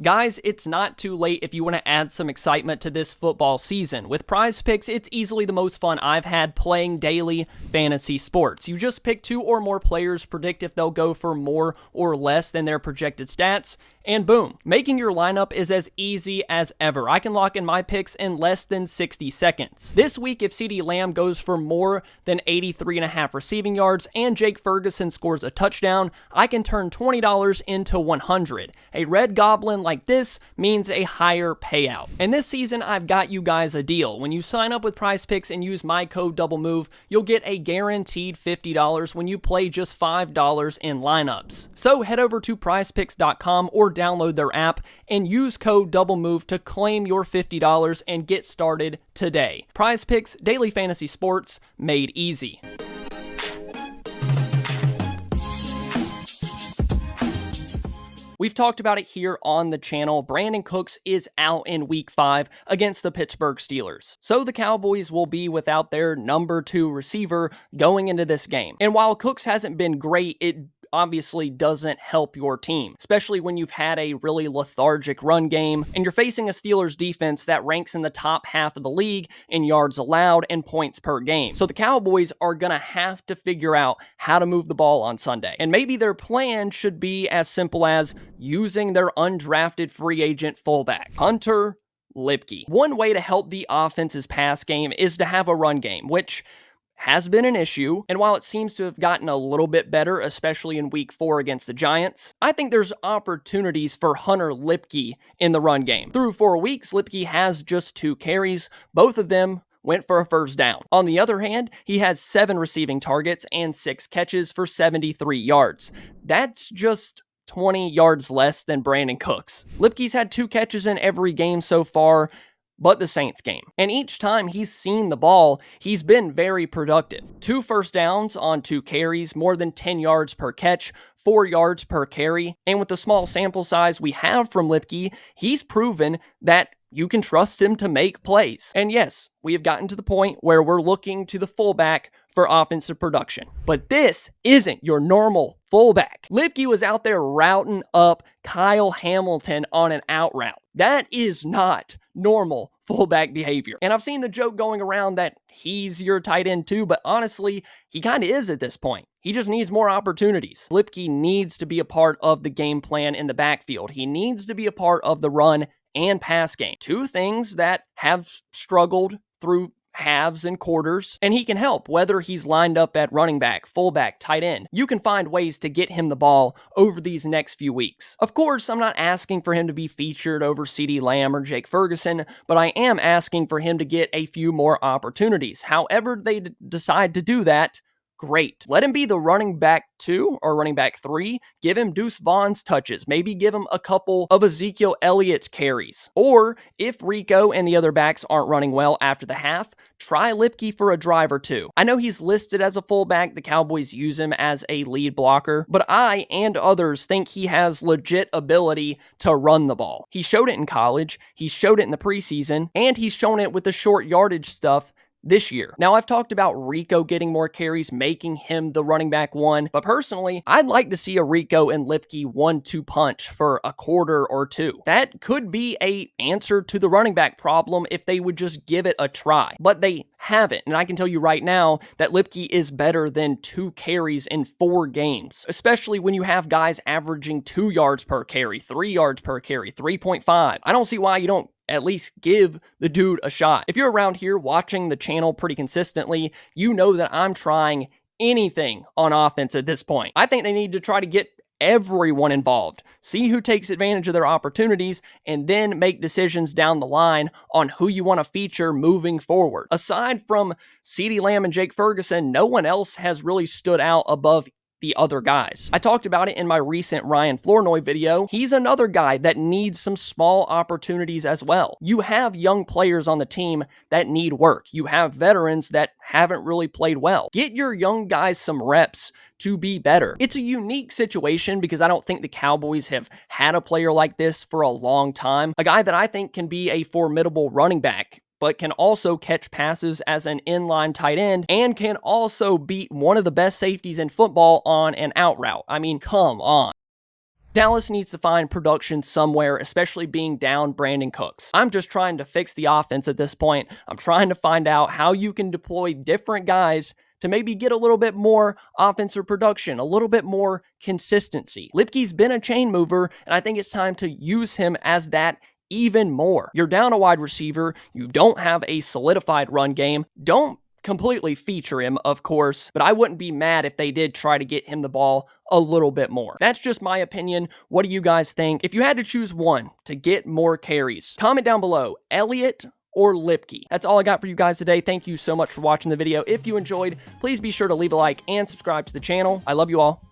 Guys, it's not too late if you want to add some excitement to this football season. With Prize Picks, it's easily the most fun I've had playing daily fantasy sports. You just pick 2 or more players, predict if they'll go for more or less than their projected stats, and boom. Making your lineup is as easy as ever. I can lock in my picks in less than 60 seconds. This week, if CeeDee Lamb goes for more than 83.5 receiving yards and Jake Ferguson scores a touchdown, I can turn $20 into $100. A red goblin like this means a higher payout. And this season, I've got you guys a deal. When you sign up with Prize Picks and use my code DoubleMove, you'll get a guaranteed $50 when you play just $5 in lineups. So head over to prizepicks.com or download their app and use code DoubleMove to claim your $50 and get started today. Prize Picks, daily fantasy sports made easy. We've talked about it here on the channel. Brandin Cooks is out in week 5 against the Pittsburgh Steelers. So the Cowboys will be without their number 2 receiver going into this game. And while Cooks hasn't been great, it obviously doesn't help your team, especially when you've had a really lethargic run game and you're facing a Steelers defense that ranks in the top half of the league in yards allowed and points per game. So the Cowboys are going to have to figure out how to move the ball on Sunday. And maybe their plan should be as simple as using their undrafted free agent fullback, Hunter Luepke. One way to help the offense's pass game is to have a run game, which has been an issue, and while it seems to have gotten a little bit better, especially in week 4 against the Giants, I think there's opportunities for Hunter Luepke in the run game. Through 4 weeks, Luepke has just 2 carries, both of them went for a first down. On the other hand, he has 7 receiving targets and 6 catches for 73 yards. That's just 20 yards less than Brandin Cooks. Luepke's had 2 catches in every game so far, but the Saints game. And each time he's seen the ball, he's been very productive. 2 first downs on 2 carries, more than 10 yards per catch, 4 yards per carry. And with the small sample size we have from Luepke, he's proven that you can trust him to make plays. And yes, we have gotten to the point where we're looking to the fullback for offensive production. But this isn't your normal fullback. Luepke was out there routing up Kyle Hamilton on an out route. That is not normal fullback behavior. And I've seen the joke going around that he's your tight end too, but honestly, he kind of is at this point. He just needs more opportunities. Luepke needs to be a part of the game plan in the backfield. He needs to be a part of the run and pass game. 2 things that have struggled through halves and quarters, and he can help whether he's lined up at running back, fullback, tight end. You can find ways to get him the ball over these next few weeks. Of course, I'm not asking for him to be featured over CeeDee Lamb or Jake Ferguson, but I am asking for him to get a few more opportunities. However they decide to do that, great. Let him be the running back 2 or running back 3. Give him Deuce Vaughn's touches. Maybe give him a couple of Ezekiel Elliott's carries. Or if Rico and the other backs aren't running well after the half, try Luepke for a drive or 2. I know he's listed as a fullback. The Cowboys use him as a lead blocker, but I and others think he has legit ability to run the ball. He showed it in college, he showed it in the preseason, and he's shown it with the short yardage stuff this year. Now, I've talked about Rico getting more carries, making him the running back 1, but personally, I'd like to see a Rico and Luepke 1-2 punch for a quarter or 2. That could be an answer to the running back problem if they would just give it a try, but they haven't. And I can tell you right now that Luepke is better than 2 carries in 4 games, especially when you have guys averaging 2 yards per carry, 3 yards per carry, 3.5. I don't see why you don't at least give the dude a shot. If you're around here watching the channel pretty consistently, you know that I'm trying anything on offense at this point. I think they need to try to get everyone involved, see who takes advantage of their opportunities, and then make decisions down the line on who you want to feature moving forward. Aside from CeeDee Lamb and Jake Ferguson, no one else has really stood out above the other guys. I talked about it in my recent Ryan Flournoy video. He's another guy that needs some small opportunities as well. You have young players on the team that need work. You have veterans that haven't really played well. Get your young guys some reps to be better. It's a unique situation because I don't think the Cowboys have had a player like this for a long time. A guy that I think can be a formidable running back, but can also catch passes as an inline tight end and can also beat one of the best safeties in football on an out route. I mean, come on. Dallas needs to find production somewhere, especially being down Brandin Cooks. I'm just trying to fix the offense at this point. I'm trying to find out how you can deploy different guys to maybe get a little bit more offensive production, a little bit more consistency. Luepke's been a chain mover, and I think it's time to use him as that even more. You're down a wide receiver. You don't have a solidified run game. Don't completely feature him, of course, but I wouldn't be mad if they did try to get him the ball a little bit more. That's just my opinion. What do you guys think? If you had to choose one to get more carries, comment down below, Elliott or Luepke. That's all I got for you guys today. Thank you so much for watching the video. If you enjoyed, please be sure to leave a like and subscribe to the channel. I love you all.